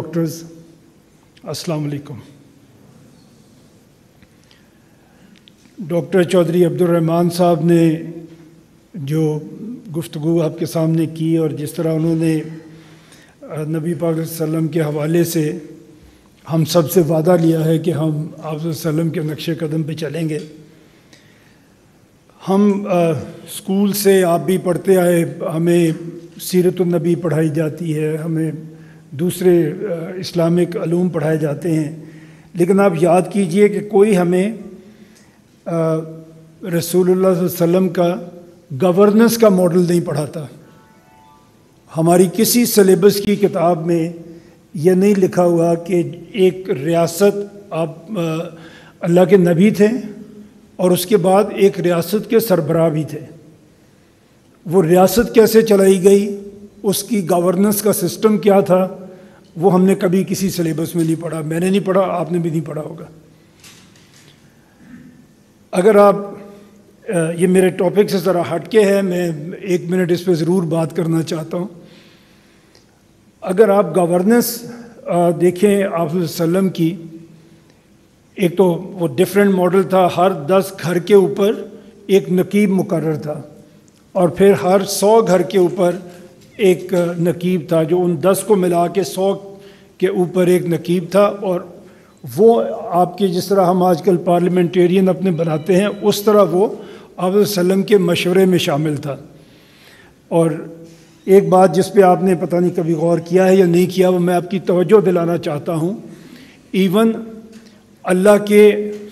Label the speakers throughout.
Speaker 1: Doctors السلام علیکم۔ Doctor Chaudhry Abdul Rahman صاحب نے جو گفتگو آپ کے سامنے کی اور جس طرح انہوں نے نبی پاک صلی اللہ علیہ وسلم کے حوالے سے ہم سب سے وعدہ لیا ہے کہ ہم آپ صلی اللہ علیہ وسلم کے نقش قدم پہ چلیں گے۔ ہم اسکول سے آپ بھی پڑھتے آئے، ہمیں سیرت النبی پڑھائی جاتی ہے، ہمیں دوسرے اسلامک علوم پڑھائے جاتے ہیں، لیکن آپ یاد کیجئے کہ کوئی ہمیں رسول اللہ صلی اللہ علیہ وسلم کا گورننس کا ماڈل نہیں پڑھاتا۔ ہماری کسی سلیبس کی کتاب میں یہ نہیں لکھا ہوا کہ ایک ریاست آپ اللہ کے نبی تھے اور اس کے بعد ایک ریاست کے سربراہ بھی تھے۔ وہ ریاست کیسے چلائی گئی، اس کی گورننس کا سسٹم کیا تھا، وہ ہم نے کبھی کسی سلیبس میں نہیں پڑھا، میں نے نہیں پڑھا، آپ نے بھی نہیں پڑھا ہوگا۔ اگر آپ یہ میرے ٹاپک سے ذرا ہٹ کے ہے، میں 1 منٹ اس پہ ضرور بات کرنا چاہتا ہوں۔ اگر آپ گورننس دیکھیں آپ صلی اللہ علیہ وسلم کی، ایک تو وہ ڈیفرنٹ ماڈل تھا، ہر 10 گھر کے اوپر ایک نقیب مقرر تھا، اور پھر ہر 100 گھر کے اوپر ایک نقیب تھا، جو ان 10 کو ملا کے 100 کے اوپر ایک نقیب تھا، اور وہ آپ کے جس طرح ہم آج کل پارلیمنٹیرین اپنے بناتے ہیں، اس طرح وہ آپ علیہ وسلم کے مشورے میں شامل تھا۔ اور ایک بات جس پہ آپ نے پتہ نہیں کبھی غور کیا ہے یا نہیں کیا، وہ میں آپ کی توجہ دلانا چاہتا ہوں، ایون اللہ کے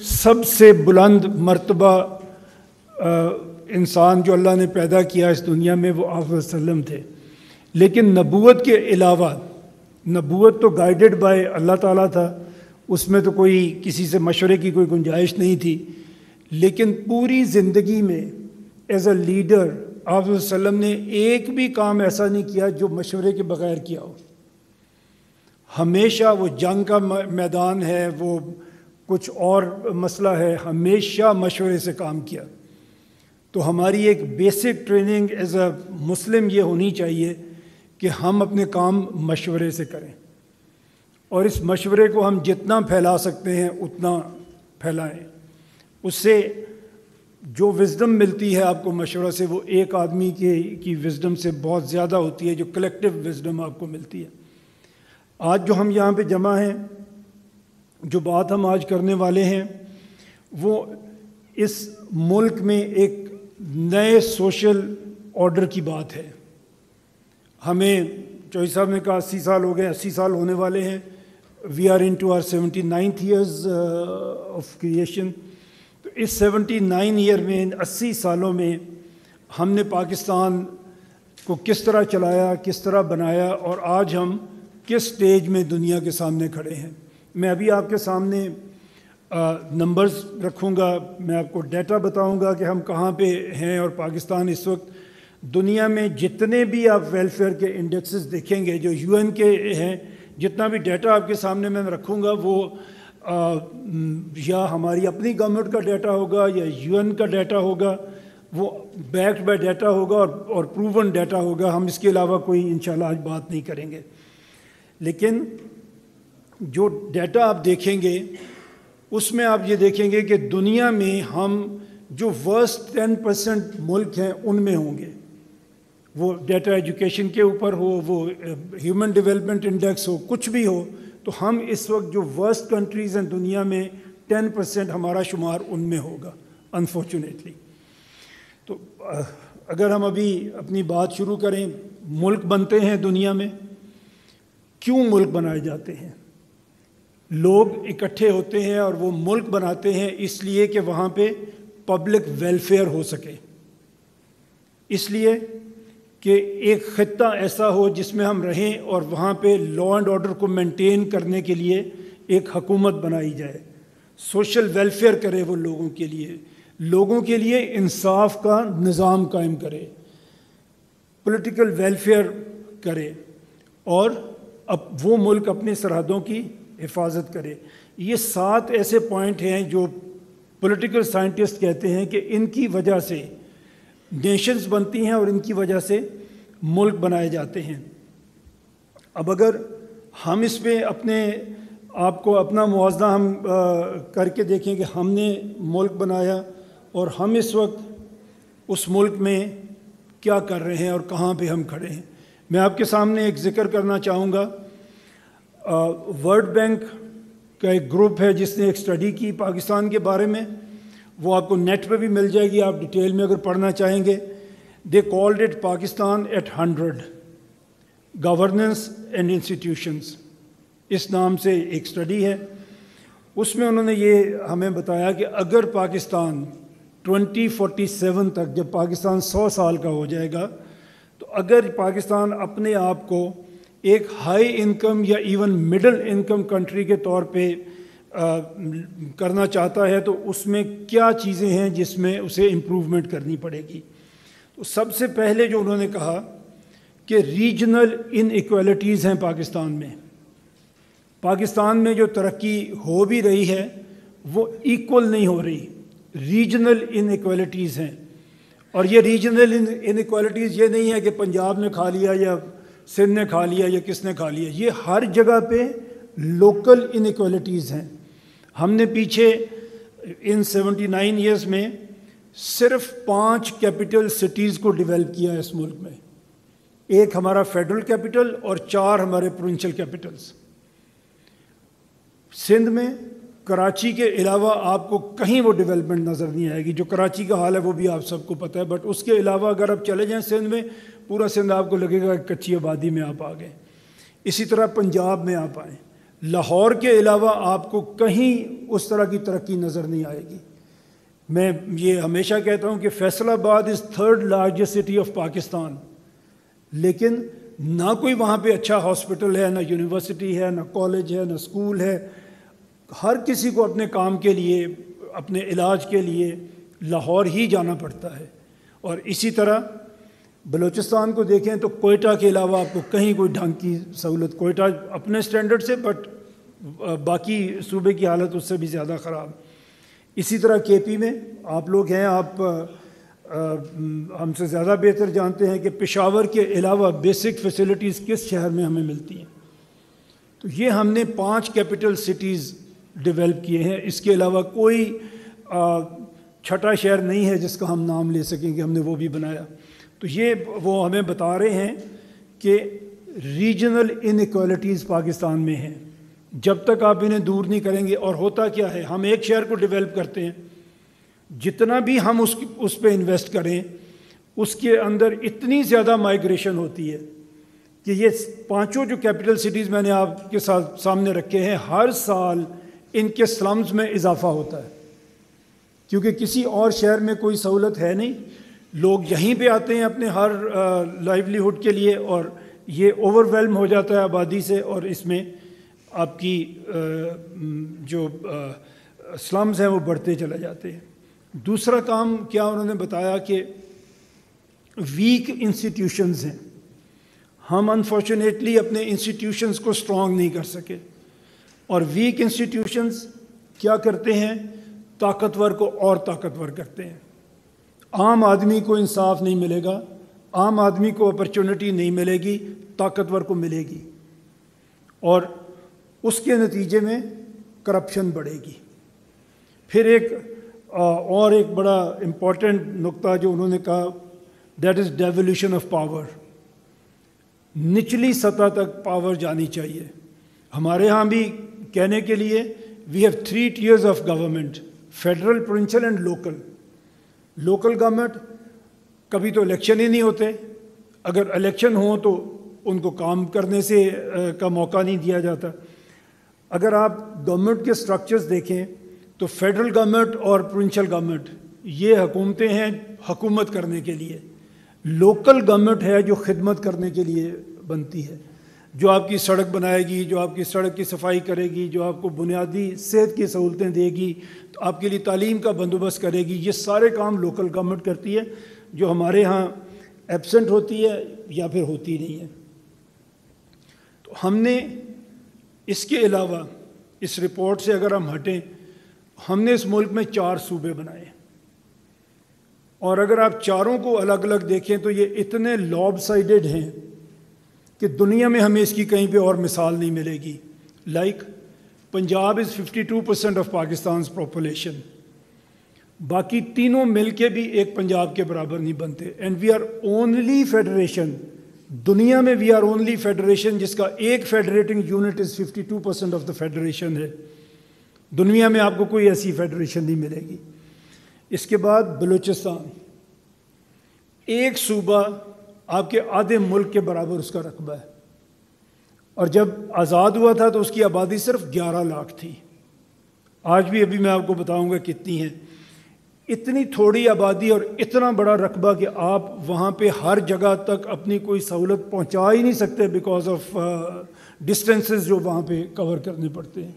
Speaker 1: سب سے بلند مرتبہ انسان جو اللہ نے پیدا کیا اس دنیا میں، وہ آپ علیہ وسلم تھے، لیکن نبوت کے علاوہ، نبوت تو گائیڈڈ بائی اللہ تعالیٰ تھا، اس میں تو کوئی کسی سے مشورے کی کوئی گنجائش نہیں تھی، لیکن پوری زندگی میں ایز اے لیڈر آپ علیہ وسلم نے ایک بھی کام ایسا نہیں کیا جو مشورے کے بغیر کیا ہو۔ ہمیشہ وہ جنگ کا میدان ہے، وہ کچھ اور مسئلہ ہے، ہمیشہ مشورے سے کام کیا۔ تو ہماری ایک بیسک ٹریننگ ایز اے مسلم یہ ہونی چاہیے کہ ہم اپنے کام مشورے سے کریں، اور اس مشورے کو ہم جتنا پھیلا سکتے ہیں اتنا پھیلائیں۔ اس سے جو وزڈم ملتی ہے آپ کو مشورہ سے، وہ ایک آدمی کی وزڈم سے بہت زیادہ ہوتی ہے، جو کلیکٹیو وزڈم آپ کو ملتی ہے۔ آج جو ہم یہاں پہ جمع ہیں، جو بات ہم آج کرنے والے ہیں، وہ اس ملک میں ایک نئے سوشل آرڈر کی بات ہے۔ ہمیں چوہدری صاحب نے کہا 80 سال ہو گئے، 80 سال ہونے والے ہیں، we are into our 79th years of creation. تو اس 79 ایئر میں، 80 سالوں میں ہم نے پاکستان کو کس طرح چلایا، کس طرح بنایا، اور آج ہم کس سٹیج میں دنیا کے سامنے کھڑے ہیں۔ میں ابھی آپ کے سامنے نمبرز رکھوں گا، میں آپ کو ڈیٹا بتاؤں گا کہ ہم کہاں پہ ہیں، اور پاکستان اس وقت دنیا میں جتنے بھی آپ ویلفیئر کے انڈیکسز دیکھیں گے جو UN کے ہیں، جتنا بھی ڈیٹا آپ کے سامنے میں رکھوں گا، وہ یا ہماری اپنی گورنمنٹ کا ڈیٹا ہوگا یا UN کا ڈیٹا ہوگا، وہ بیکڈ بائی ڈیٹا ہوگا اور پروون ڈیٹا ہوگا۔ ہم اس کے علاوہ کوئی انشاءاللہ آج بات نہیں کریں گے، لیکن جو ڈیٹا آپ دیکھیں گے اس میں آپ یہ دیکھیں گے کہ دنیا میں ہم جو ورسٹ 10% ملک ہیں ان میں ہوں گے، وہ ڈیٹا ایجوکیشن کے اوپر ہو، وہ ہیومن ڈیولپمنٹ انڈیکس ہو، کچھ بھی ہو، تو ہم اس وقت جو ورسٹ کنٹریز ہیں دنیا میں 10% ہمارا شمار ان میں ہوگا انفارچونیٹلی۔ تو اگر ہم ابھی اپنی بات شروع کریں، ملک بنتے ہیں دنیا میں، کیوں ملک بنائے جاتے ہیں؟ لوگ اکٹھے ہوتے ہیں اور وہ ملک بناتے ہیں اس لیے کہ وہاں پہ پبلک ویلفیئر ہو سکے، اس لیے کہ ایک خطہ ایسا ہو جس میں ہم رہیں اور وہاں پہ لا اینڈ آرڈر کو مینٹین کرنے کے لیے ایک حکومت بنائی جائے، سوشل ویلفیئر کرے، وہ لوگوں کے لیے انصاف کا نظام قائم کرے، پولیٹیکل ویلفیئر کرے، اور اب وہ ملک اپنی سرحدوں کی حفاظت کرے۔ یہ 7 ایسے پوائنٹ ہیں جو پولیٹیکل سائنٹسٹ کہتے ہیں کہ ان کی وجہ سے نیشنز بنتی ہیں اور ان کی وجہ سے ملک بنائے جاتے ہیں۔ اب اگر ہم اس پہ اپنے آپ کو اپنا موازنہ ہم کر کے دیکھیں کہ ہم نے ملک بنایا اور ہم اس وقت اس ملک میں کیا کر رہے ہیں اور کہاں پہ ہم کھڑے ہیں۔ میں آپ کے سامنے ایک ذکر کرنا چاہوں گا۔ ورلڈ بینک کا ایک گروپ ہے جس نے ایک اسٹڈی کی پاکستان کے بارے میں، وہ آپ کو نیٹ پہ بھی مل جائے گی، آپ ڈیٹیل میں اگر پڑھنا چاہیں گے۔ They called it Pakistan at 100 governance and institutions, اس نام سے ایک اسٹڈی ہے۔ اس میں انہوں نے یہ ہمیں بتایا کہ اگر پاکستان 2047 تک، جب پاکستان 100 سال کا ہو جائے گا، تو اگر پاکستان اپنے آپ کو ایک ہائی انکم یا ایون مڈل انکم کنٹری کے طور پہ کرنا چاہتا ہے تو اس میں کیا چیزیں ہیں جس میں اسے امپروومنٹ کرنی پڑے گی۔ تو سب سے پہلے جو انہوں نے کہا کہ ریجنل ان ایکویلٹیز ہیں پاکستان میں۔ پاکستان میں جو ترقی ہو بھی رہی ہے وہ ایکول نہیں ہو رہی، ریجنل ان ایکویلٹیز ہیں۔ اور یہ ریجنل ان ایکویلٹیز یہ نہیں ہے کہ پنجاب نے کھا لیا یا سندھ نے کھا لیا یا کس نے کھا لیا، یہ ہر جگہ پہ لوکل ان ایکویلٹیز ہیں۔ ہم نے پیچھے ان 79 ایئرز میں صرف 5 کیپٹل سٹیز کو ڈیولپ کیا ہے اس ملک میں، ایک ہمارا فیڈرل کیپٹل اور 4 ہمارے پروونشل کیپٹلز۔ سندھ میں کراچی کے علاوہ آپ کو کہیں وہ ڈیولپمنٹ نظر نہیں آئے گی، جو کراچی کا حال ہے وہ بھی آپ سب کو پتہ ہے، بٹ اس کے علاوہ اگر آپ چلے جائیں سندھ میں، پورا سندھ آپ کو لگے گا کہ کچی آبادی میں آپ آ گئے۔ اسی طرح پنجاب میں آپ آئیں، لاہور کے علاوہ آپ کو کہیں اس طرح کی ترقی نظر نہیں آئے گی۔ میں یہ ہمیشہ کہتا ہوں کہ فیصل آباد از 3rd largest city of Pakistan, لیکن نہ کوئی وہاں پہ اچھا ہاسپٹل ہے، نہ یونیورسٹی ہے، نہ کالج ہے، نہ اسکول ہے۔ ہر کسی کو اپنے کام کے لیے، اپنے علاج کے لیے لاہور ہی جانا پڑتا ہے۔ اور اسی طرح بلوچستان کو دیکھیں تو کوئٹہ کے علاوہ آپ کو کہیں کوئی ڈھنگ کی سہولت، کوئٹہ اپنے سٹینڈرڈ سے، بٹ باقی صوبے کی حالت اس سے بھی زیادہ خراب۔ اسی طرح کے پی میں آپ لوگ ہیں، آپ ہم سے زیادہ بہتر جانتے ہیں کہ پشاور کے علاوہ بیسک فیسلٹیز کس شہر میں ہمیں ملتی ہیں۔ تو یہ ہم نے 5 کیپٹل سٹیز ڈیولپ کیے ہیں، اس کے علاوہ کوئی چھٹا شہر نہیں ہے جس کا ہم نام لے سکیں کہ ہم نے وہ بھی بنایا۔ تو یہ وہ ہمیں بتا رہے ہیں کہ ریجنل ان ایکویلٹیز پاکستان میں ہیں، جب تک آپ انہیں دور نہیں کریں گے۔ اور ہوتا کیا ہے، ہم ایک شہر کو ڈیولپ کرتے ہیں، جتنا بھی ہم اس پہ انویسٹ کریں، اس کے اندر اتنی زیادہ مائیگریشن ہوتی ہے کہ یہ 5 جو کیپٹل سٹیز میں نے آپ کے ساتھ سامنے رکھے ہیں، ہر سال ان کے سلمز میں اضافہ ہوتا ہے، کیونکہ کسی اور شہر میں کوئی سہولت ہے نہیں، لوگ یہیں پہ آتے ہیں اپنے ہر لائیولیہوڈ کے لیے، اور یہ اوور ویلم ہو جاتا ہے آبادی سے، اور اس میں آپ کی جو سلمز ہیں وہ بڑھتے چلے جاتے ہیں۔ دوسرا کام کیا انہوں نے بتایا کہ ویک انسٹیٹیوشنز ہیں، ہم انفارچونیٹلی اپنے انسٹیٹیوشنز کو اسٹرانگ نہیں کر سکے، اور ویک انسٹیٹیوشنز کیا کرتے ہیں، طاقتور کو اور طاقتور کرتے ہیں۔ عام آدمی کو انصاف نہیں ملے گا، عام آدمی کو اپرچونٹی نہیں ملے گی، طاقتور کو ملے گی، اور اس کے نتیجے میں کرپشن بڑھے گی۔ پھر ایک بڑا امپورٹنٹ نقطہ جو انہوں نے کہا، that is devolution of power. نچلی سطح تک پاور جانی چاہیے۔ ہمارے ہاں بھی کہنے کے لیے we have 3 tiers of government, federal, provincial and local. Local government کبھی تو الیکشن ہی نہیں ہوتے، اگر الیکشن ہوں تو ان کو کام کرنے سے کا موقع نہیں دیا جاتا۔ اگر آپ گورنمنٹ کے سٹرکچرز دیکھیں تو فیڈرل گورنمنٹ اور پروونشل گورنمنٹ یہ حکومتیں ہیں حکومت کرنے کے لیے، لوکل گورنمنٹ ہے جو خدمت کرنے کے لیے بنتی ہے، جو آپ کی سڑک بنائے گی، جو آپ کی سڑک کی صفائی کرے گی، جو آپ کو بنیادی صحت کی سہولتیں دے گی، تو آپ کے لیے تعلیم کا بندوبست کرے گی۔ یہ سارے کام لوکل گورنمنٹ کرتی ہے، جو ہمارے ہاں ایبسنٹ ہوتی ہے یا پھر ہوتی نہیں ہے۔ تو ہم نے اس کے علاوہ اس رپورٹ سے اگر ہم ہٹیں، ہم نے اس ملک میں 4 صوبے بنائے، اور اگر آپ چاروں کو الگ الگ دیکھیں تو یہ اتنے لوب سائڈڈ ہیں، کہ دنیا میں ہمیں اس کی کہیں پہ اور مثال نہیں ملے گی. Like Punjab is 52% of Pakistan's population. باقی تینوں مل کے بھی ایک پنجاب کے برابر نہیں بنتے. And we are only federation, دنیا میں وی آر اونلی فیڈریشن جس کا ایک federating unit is 52% of the federation ہے. دنیا میں آپ کو کوئی ایسی فیڈریشن نہیں ملے گی. اس کے بعد بلوچستان, ایک صوبہ آپ کے آدھے ملک کے برابر اس کا رقبہ ہے, اور جب آزاد ہوا تھا تو اس کی آبادی صرف 11 لاکھ تھی. آج بھی ابھی میں آپ کو بتاؤں گا کتنی ہیں. اتنی تھوڑی آبادی اور اتنا بڑا رقبہ کہ آپ وہاں پہ ہر جگہ تک اپنی کوئی سہولت پہنچا ہی نہیں سکتے بیکاز آف ڈسٹینسز جو وہاں پہ کور کرنے پڑتے ہیں.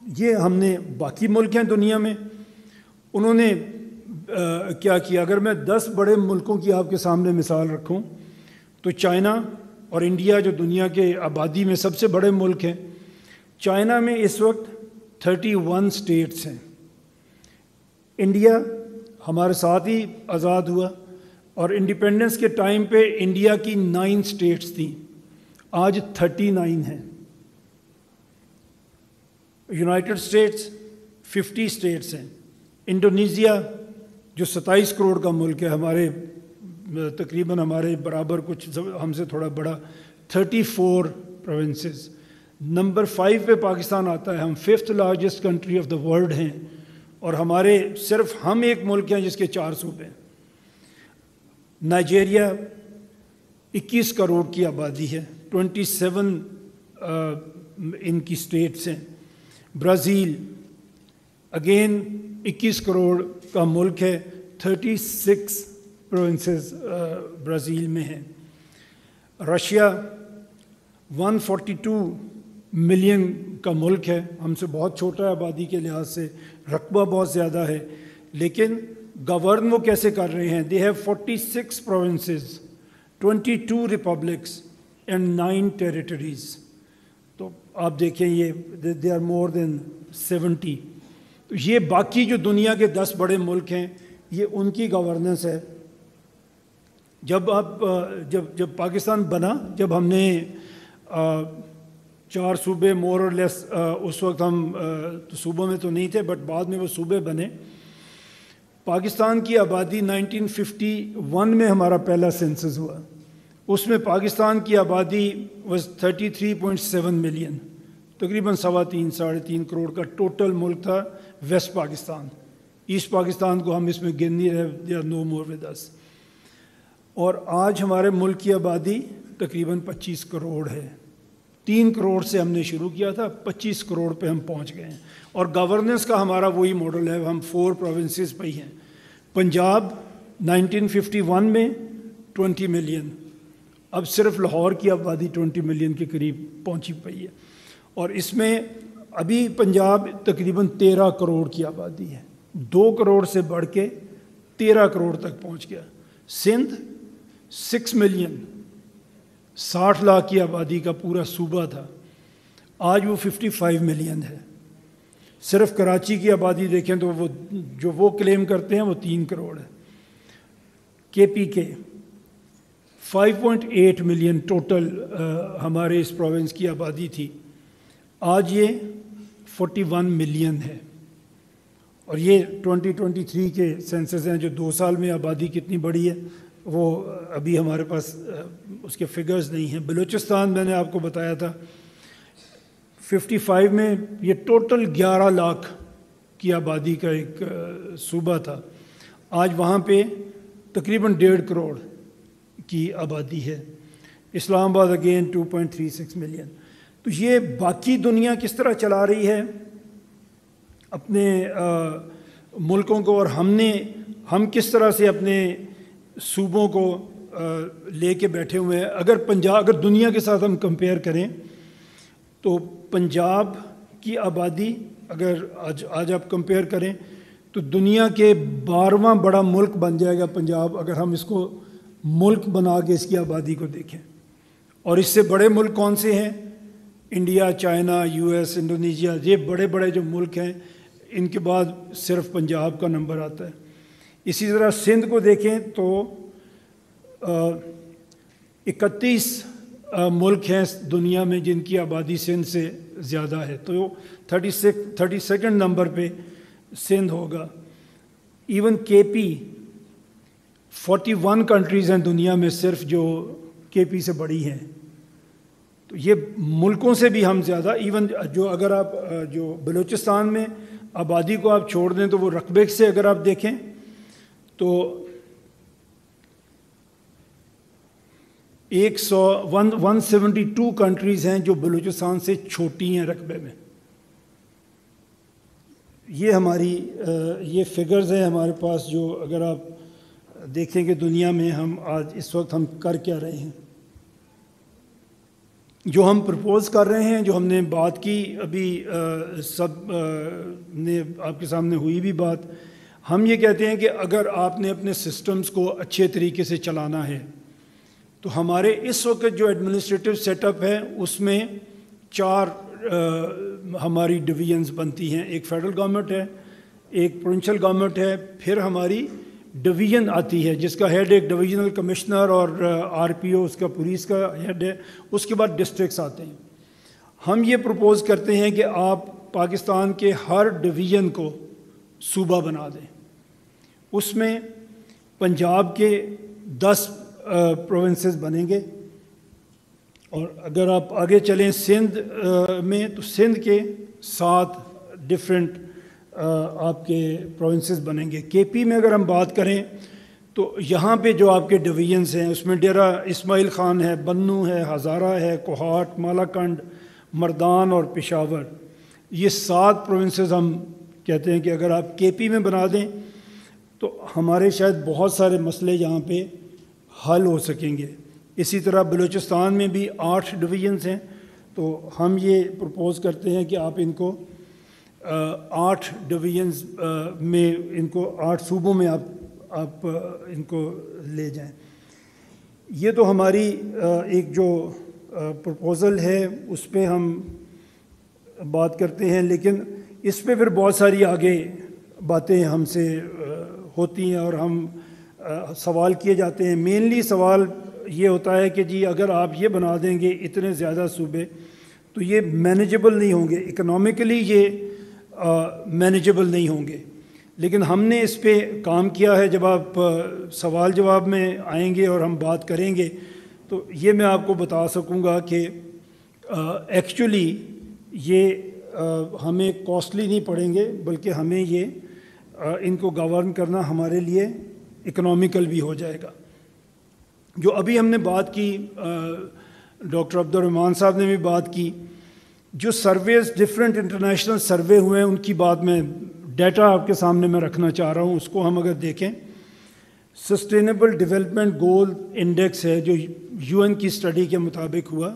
Speaker 1: یہ ہم نے باقی ملک ہیں دنیا میں, انہوں نے کیا کیا. اگر میں 10 بڑے ملکوں کی آپ کے سامنے مثال رکھوں تو چائنا اور انڈیا جو دنیا کے آبادی میں سب سے بڑے ملک ہیں. چائنا میں اس وقت 31 اسٹیٹس ہیں. انڈیا ہمارے ساتھ ہی آزاد ہوا, اور انڈیپینڈنس کے ٹائم پہ انڈیا کی 9 اسٹیٹس تھیں, آج 39 ہیں. یونائٹڈ اسٹیٹس 50 اسٹیٹس ہیں. انڈونیزیا جو 27 کروڑ کا ملک ہے, ہمارے تقریباً ہمارے برابر, کچھ ہم سے تھوڑا بڑا, 34 پروونسز. نمبر 5 پہ پاکستان آتا ہے. ہم 5th largest country of the world ہیں, اور ہمارے صرف ہم ایک ملک ہیں جس کے 4 صوبے ہیں. نائجیریا 21 کروڑ کی آبادی ہے, 27 ان کی اسٹیٹس ہیں. برازیل اگین 21 کروڑ کا ملک ہے, 36 پروونسز برازیل میں ہیں. رشیا 142 ملین کا ملک ہے, ہم سے بہت چھوٹا ہے آبادی کے لحاظ سے, رقبہ بہت زیادہ ہے, لیکن گورن وہ کیسے کر رہے ہیں. They have 46 provinces, 22 republics and 9 territories. تو آپ دیکھیں یہ دے آر مور دین 70. تو یہ باقی جو دنیا کے 10 بڑے ملک ہیں یہ ان کی گورننس ہے. جب پاکستان بنا, جب ہم نے 4 صوبے مور اور لیس, اس وقت ہم صوبوں میں تو نہیں تھے بٹ بعد میں وہ صوبے بنے. پاکستان کی آبادی 1951 میں ہمارا پہلا سینسس ہوا, اس میں پاکستان کی آبادی واز 33.7 ملین, تقریباً 3.5 کروڑ کا ٹوٹل ملک تھا. ویسٹ پاکستان, ایسٹ پاکستان کو ہم اس میں گن نہیں رہے, they are know more with us. اور آج ہمارے ملک کی آبادی تقریباً 25 کروڑ ہے. 3 کروڑ سے ہم نے شروع کیا تھا, 25 کروڑ پہ ہم پہنچ گئے ہیں. اور گورننس کا ہمارا وہی ماڈل ہے, ہم 4 پروونسز پہ ہی ہیں. پنجاب 1951 میں 20 ملین, اب صرف لاہور کی آبادی 20 ملین کے قریب پہنچی پئی ہے, اور اس میں ابھی پنجاب تقریباً 13 کروڑ کی آبادی ہے, 2 کروڑ سے بڑھ کے 13 کروڑ تک پہنچ گیا. سندھ 6 ملین, 60 لاکھ کی آبادی کا پورا صوبہ تھا, آج وہ 55 ملین ہے. صرف کراچی کی آبادی دیکھیں تو وہ جو وہ کلیم کرتے ہیں وہ 3 کروڑ ہے. KPK 5.8 ملین ٹوٹل ہمارے اس پروونس کی آبادی تھی, آج یہ 41 ملین ہے. اور یہ 2023 کے سینسس ہیں, جو 2 سال میں آبادی کتنی بڑی ہے وہ ابھی ہمارے پاس اس کے فگرز نہیں ہیں. بلوچستان میں نے آپ کو بتایا تھا 55 میں یہ ٹوٹل 11 لاکھ کی آبادی کا ایک صوبہ تھا, آج وہاں پہ تقریباً 1.5 کروڑ کی آبادی ہے. اسلام آباد اگین 2.36 ملین. تو یہ باقی دنیا کس طرح چلا رہی ہے اپنے ملکوں کو, اور ہم کس طرح سے اپنے صوبوں کو لے کے بیٹھے ہوئے ہیں. اگر دنیا کے ساتھ ہم کمپیئر کریں تو پنجاب کی آبادی اگر آج آپ کمپیئر کریں تو دنیا کے 12واں بڑا ملک بن جائے گا پنجاب, اگر ہم اس کو ملک بنا کے اس کی آبادی کو دیکھیں. اور اس سے بڑے ملک کون سے ہیں؟ انڈیا, چائنا, US, انڈونیشیا, یہ بڑے بڑے جو ملک ہیں, ان کے بعد صرف پنجاب کا نمبر آتا ہے. اسی طرح سندھ کو دیکھیں تو 31 ملک ہیں دنیا میں جن کی آبادی سندھ سے زیادہ ہے، تو 32 نمبر پہ سندھ ہوگا۔ ایون کے پی 41 کنٹریز ہیں دنیا میں صرف جو کے پی سے بڑی ہیں، تو یہ ملکوں سے بھی ہم زیادہ، ایون جو اگر آپ جو بلوچستان میں آبادی کو آپ چھوڑ دیں تو وہ رقبے سے اگر آپ دیکھیں تو 172 کنٹریز ہیں جو بلوچستان سے چھوٹی ہیں رقبے میں۔ یہ ہماری یہ فگرز ہیں ہمارے پاس، جو اگر آپ دیکھیں کہ دنیا میں ہم آج اس وقت ہم کر کیا رہے ہیں، جو ہم پرپوز کر رہے ہیں، جو ہم نے بات کی ابھی سب نے آپ کے سامنے ہوئی بھی بات، ہم یہ کہتے ہیں کہ اگر آپ نے اپنے سسٹمز کو اچھے طریقے سے چلانا ہے تو ہمارے اس وقت جو ایڈمنسٹریٹو سیٹ اپ ہے اس میں 4 ہماری ڈویژنز بنتی ہیں، ایک فیڈرل گورنمنٹ ہے، ایک پروونشل گورنمنٹ ہے، پھر ہماری ڈویژن آتی ہے جس کا ہیڈ ایک ڈویژنل کمشنر اور آر پی او اس کا پولیس کا ہیڈ ہے، اس کے بعد ڈسٹرکٹس آتے ہیں۔ ہم یہ پروپوز کرتے ہیں کہ آپ پاکستان کے ہر ڈویژن کو صوبہ بنا دیں، اس میں پنجاب کے 10 پروونسز بنیں گے، اور اگر آپ آگے چلیں سندھ میں تو سندھ کے 7 ڈفرینٹ آپ کے پروونسز بنیں گے۔ کے پی میں اگر ہم بات کریں تو یہاں پہ جو آپ کے ڈویژنز ہیں اس میں ڈیرہ اسماعیل خان ہے، بنو ہے، ہزارہ ہے، کوہاٹ، مالاکنڈ، مردان اور پشاور، یہ 7 پروونسز ہم کہتے ہیں کہ اگر آپ کے پی میں بنا دیں تو ہمارے شاید بہت سارے مسئلے یہاں پہ حل ہو سکیں گے۔ اسی طرح بلوچستان میں بھی 8 ڈویژنز ہیں، تو ہم یہ پرپوز کرتے ہیں کہ آپ ان کو 8 ڈویژنز میں، ان کو 8 صوبوں میں آپ ان کو لے جائیں۔ یہ تو ہماری ایک جو پرپوزل ہے اس پہ ہم بات کرتے ہیں، لیکن اس پہ پھر بہت ساری آگے باتیں ہم سے ہوتی ہیں اور ہم سوال کیے جاتے ہیں۔ مینلی سوال یہ ہوتا ہے کہ جی اگر آپ یہ بنا دیں گے اتنے زیادہ صوبے تو یہ مینیجبل نہیں ہوں گے، اکنامکلی یہ مینیجبل نہیں ہوں گے، لیکن ہم نے اس پہ کام کیا ہے۔ جب آپ سوال جواب میں آئیں گے اور ہم بات کریں گے تو یہ میں آپ کو بتا سکوں گا کہ ایکچولی یہ ہمیں کاسٹلی نہیں پڑیں گے، بلکہ ہمیں یہ ان کو گورن کرنا ہمارے لیے اکنامیکل بھی ہو جائے گا۔ جو ابھی ہم نے بات کی، ڈاکٹر عبد الرحمن صاحب نے بھی بات کی، جو سرویز ڈفرینٹ انٹرنیشنل سروے ہوئے ہیں ان کی بات میں ڈیٹا آپ کے سامنے میں رکھنا چاہ رہا ہوں۔ اس کو ہم اگر دیکھیں، سسٹینیبل ڈیولپمنٹ گول انڈیکس ہے جو یو این کی اسٹڈی کے مطابق ہوا،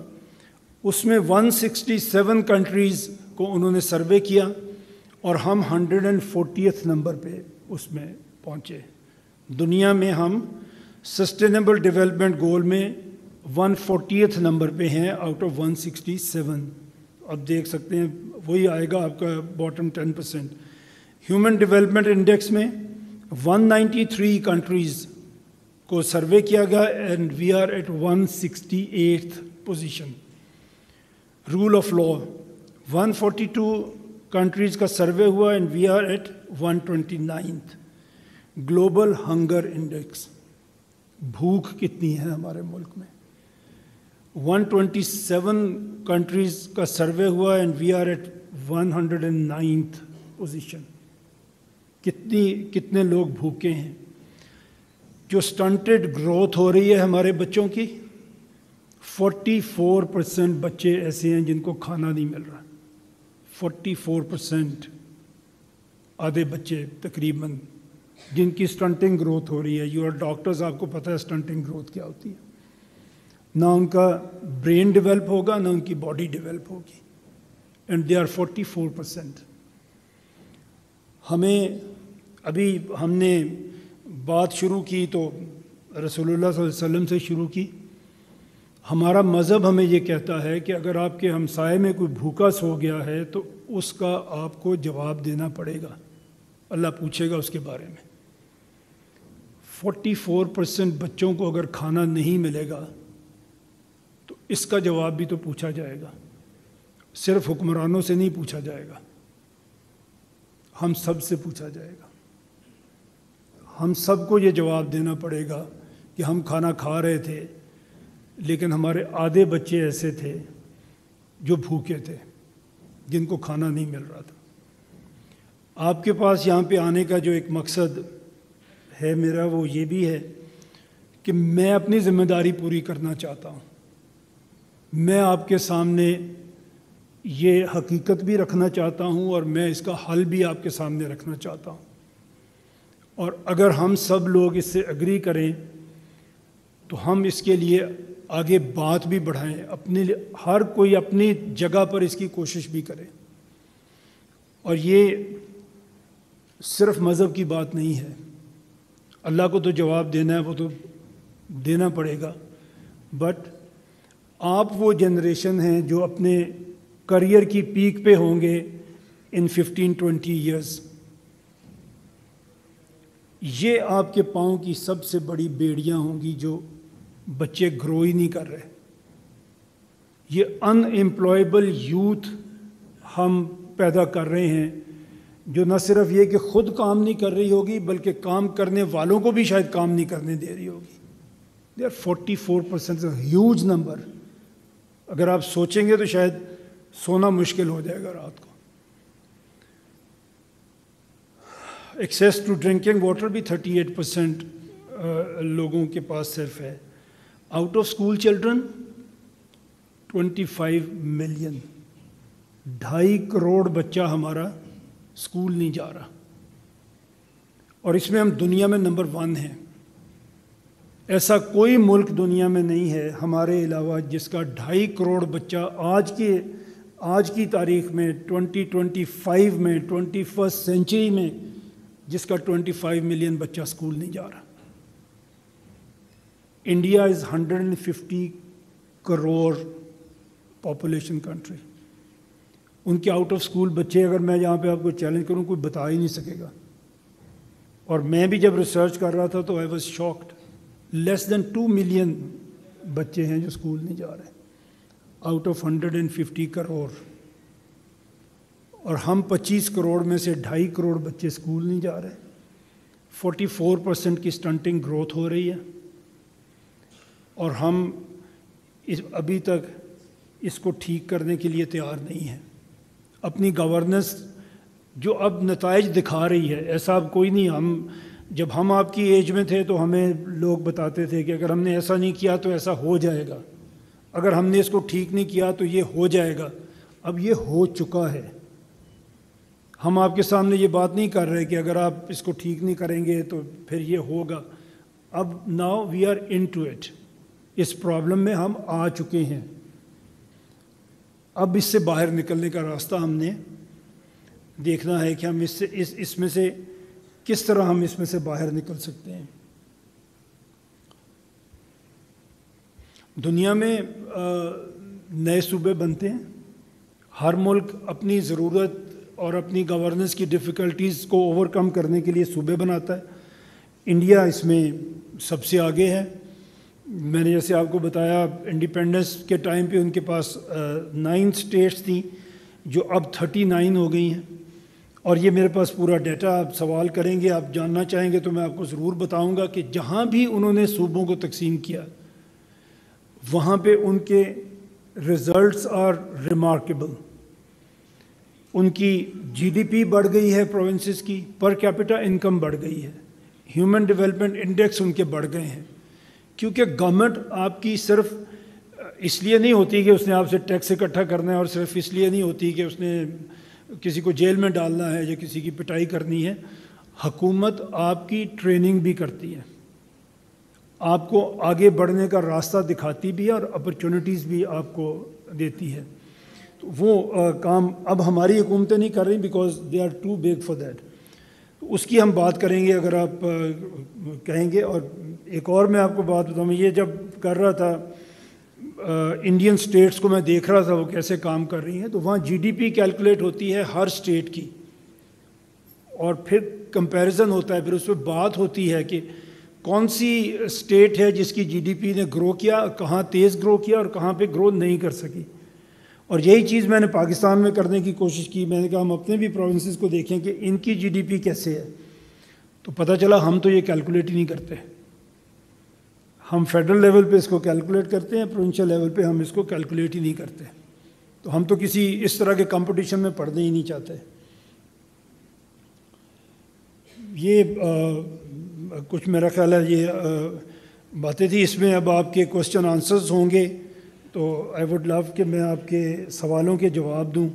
Speaker 1: اس میں 167 کنٹریز کو انہوں نے سروے کیا اور ہم 140 نمبر پہ اس میں پہنچے۔ دنیا میں ہم سسٹینیبل ڈیولپمنٹ گول میں 140 نمبر پہ ہیں آؤٹ آف 167۔ اب دیکھ سکتے ہیں وہی آئے گا آپ کا باٹم 10%۔ ہیومن ڈیولپمنٹ انڈیکس میں 193 کنٹریز کو سروے کیا گیا and we are at 168th position. Rule of law 142 countries کا سروے ہوا and we are at 129th۔ Global hunger index, بھوک کتنی ہے ہمارے ملک میں، 127 کنٹریز کا سروے ہوا and we are at 109th position. کتنے لوگ بھوکے ہیں۔ جو سٹنٹڈ گروتھ ہو رہی ہے ہمارے بچوں کی، 44% بچے ایسے ہیں جن کو کھانا نہیں مل رہا، 44% آدھے بچے تقریباً جن کی سٹنٹنگ گروتھ ہو رہی ہے۔ یو آر ڈاکٹرز، آپ کو پتہ ہے سٹنٹنگ گروتھ کیا ہوتی ہے۔ نہ ان کا برین ڈیولپ ہوگا نہ ان کی باڈی ڈیولپ ہوگی، اینڈ دے آر 44%۔ ہمیں ابھی ہم نے بات شروع کی تو رسول اللہ صلی اللہ علیہ وسلم سے شروع کی۔ ہمارا مذہب ہمیں یہ کہتا ہے کہ اگر آپ کے ہمسائے میں کوئی بھوکا سو گیا ہے تو اس کا آپ کو جواب دینا پڑے گا، اللہ پوچھے گا اس کے بارے میں۔ 44% بچوں کو اگر کھانا نہیں ملے گا اس کا جواب بھی تو پوچھا جائے گا، صرف حکمرانوں سے نہیں پوچھا جائے گا، ہم سب سے پوچھا جائے گا۔ ہم سب کو یہ جواب دینا پڑے گا کہ ہم کھانا کھا رہے تھے لیکن ہمارے آدھے بچے ایسے تھے جو بھوکے تھے، جن کو کھانا نہیں مل رہا تھا۔ آپ کے پاس یہاں پہ آنے کا جو ایک مقصد ہے میرا، وہ یہ بھی ہے کہ میں اپنی ذمہ داری پوری کرنا چاہتا ہوں۔ میں آپ کے سامنے یہ حقیقت بھی رکھنا چاہتا ہوں اور میں اس کا حل بھی آپ کے سامنے رکھنا چاہتا ہوں، اور اگر ہم سب لوگ اس سے اگری کریں تو ہم اس کے لیے آگے بات بھی بڑھائیں، ہر کوئی اپنی جگہ پر اس کی کوشش بھی کرے۔ اور یہ صرف مذہب کی بات نہیں ہے، اللہ کو تو جواب دینا ہے، وہ تو دینا پڑے گا، بٹ آپ وہ جنریشن ہیں جو اپنے کریئر کی پیک پہ ہوں گے ان 15-20 ایئرز۔ یہ آپ کے پاؤں کی سب سے بڑی بیڑیاں ہوں گی جو بچے گرو ہی نہیں کر رہے۔ یہ ان ایمپلائیبل یوتھ ہم پیدا کر رہے ہیں جو نہ صرف یہ کہ خود کام نہیں کر رہی ہوگی بلکہ کام کرنے والوں کو بھی شاید کام نہیں کرنے دے رہی ہوگی۔ They are 44%، huge number. اگر آپ سوچیں گے تو شاید سونا مشکل ہو جائے گا رات کو۔ ایکسیس ٹو ڈرنکنگ واٹر بھی 38% لوگوں کے پاس صرف ہے۔ Out of school children 25 million, 2.5 crore بچہ ہمارا اسکول نہیں جا رہا، اور اس میں ہم دنیا میں نمبر 1 ہیں۔ ایسا کوئی ملک دنیا میں نہیں ہے ہمارے علاوہ جس کا 2.5 کروڑ بچہ آج کی تاریخ میں 2025 میں 21 سینچری میں جس کا 25 ملین بچہ اسکول نہیں جا رہا۔ India is 150 crore population country. ان کے آؤٹ آف اسکول بچے اگر میں یہاں پہ آپ کو چیلنج کروں کوئی بتا ہی نہیں سکے گا۔ اور میں بھی جب ریسرچ کر رہا تھا تو I was shocked, less than 2 million بچے ہیں جو اسکول نہیں جا رہے آؤٹ آف 150 کروڑ، اور ہم 25 کروڑ میں سے 2.5 کروڑ بچے اسکول نہیں جا رہے۔ 44% کی سٹنٹنگ گروتھ ہو رہی ہے، اور ہم ابھی تک اس کو ٹھیک کرنے کے لیے تیار نہیں ہیں۔ اپنی گورننس جو اب نتائج دکھا رہی ہے، ایسا اب کوئی نہیں، جب ہم آپ کی ایج میں تھے تو ہمیں لوگ بتاتے تھے کہ اگر ہم نے ایسا نہیں کیا تو ایسا ہو جائے گا، اگر ہم نے اس کو ٹھیک نہیں کیا تو یہ ہو جائے گا۔ اب یہ ہو چکا ہے۔ ہم آپ کے سامنے یہ بات نہیں کر رہے کہ اگر آپ اس کو ٹھیک نہیں کریں گے تو پھر یہ ہوگا۔ اب now we are into it, اس پرابلم میں ہم آ چکے ہیں۔ اب اس سے باہر نکلنے کا راستہ ہم نے دیکھنا ہے کہ ہم اس میں سے کس طرح ہم اس میں سے باہر نکل سکتے ہیں۔ دنیا میں نئے صوبے بنتے ہیں، ہر ملک اپنی ضرورت اور اپنی گورننس کی ڈیفیکلٹیز کو اوور کم کرنے کے لیے صوبے بناتا ہے۔ انڈیا اس میں سب سے آگے ہے۔ میں نے جیسے آپ کو بتایا انڈیپینڈنس کے ٹائم پہ ان کے پاس 9 اسٹیٹس تھیں جو اب 39 ہو گئی ہیں، اور یہ میرے پاس پورا ڈیٹا، آپ سوال کریں گے، آپ جاننا چاہیں گے تو میں آپ کو ضرور بتاؤں گا کہ جہاں بھی انہوں نے صوبوں کو تقسیم کیا وہاں پہ ان کے ریزلٹس آر ریمارکیبل۔ ان کی جی ڈی پی بڑھ گئی ہے، پروونسز کی پر کیپٹا انکم بڑھ گئی ہے، ہیومن ڈیولپمنٹ انڈیکس ان کے بڑھ گئے ہیں، کیونکہ گورنمنٹ آپ کی صرف اس لیے نہیں ہوتی کہ اس نے آپ سے ٹیکس اکٹھا کرنا ہے، اور صرف اس لیے نہیں ہوتی کہ اس نے کسی کو جیل میں ڈالنا ہے یا کسی کی پٹائی کرنی ہے۔ حکومت آپ کی ٹریننگ بھی کرتی ہے، آپ کو آگے بڑھنے کا راستہ دکھاتی بھی ہے اور اپرچونٹیز بھی آپ کو دیتی ہے۔ تو وہ کام اب ہماری حکومتیں نہیں کر رہی because they are too big for that. اس کی ہم بات کریں گے اگر آپ کہیں گے۔ اور ایک اور میں آپ کو بات بتاؤں، یہ جب کر رہا تھا انڈین سٹیٹس کو میں دیکھ رہا تھا وہ کیسے کام کر رہی ہیں، تو وہاں جی ڈی پی کیلکولیٹ ہوتی ہے ہر سٹیٹ کی، اور پھر کمپیریزن ہوتا ہے، پھر اس پہ بات ہوتی ہے کہ کون سی اسٹیٹ ہے جس کی جی ڈی پی نے گرو کیا، کہاں تیز گرو کیا اور کہاں پہ گرو نہیں کر سکی. اور یہی چیز میں نے پاکستان میں کرنے کی کوشش کی. میں نے کہا ہم اپنے بھی پروونسز کو دیکھیں کہ ان کی جی ڈی پی کیسے ہے. تو پتہ چلا ہم تو یہ کیلکولیٹ ہی نہیں کرتے. ہم فیڈرل لیول پہ اس کو کیلکولیٹ کرتے ہیں، پروونشل لیول پہ ہم اس کو کیلکولیٹ ہی نہیں کرتے. تو ہم تو کسی اس طرح کے کمپٹیشن میں پڑھنا ہی نہیں چاہتے. یہ کچھ میرا خیال ہے یہ باتیں تھی. اس میں اب آپ کے کوشچن آنسرز ہوں گے، تو آئی ووڈ لو کہ میں آپ کے سوالوں کے جواب دوں.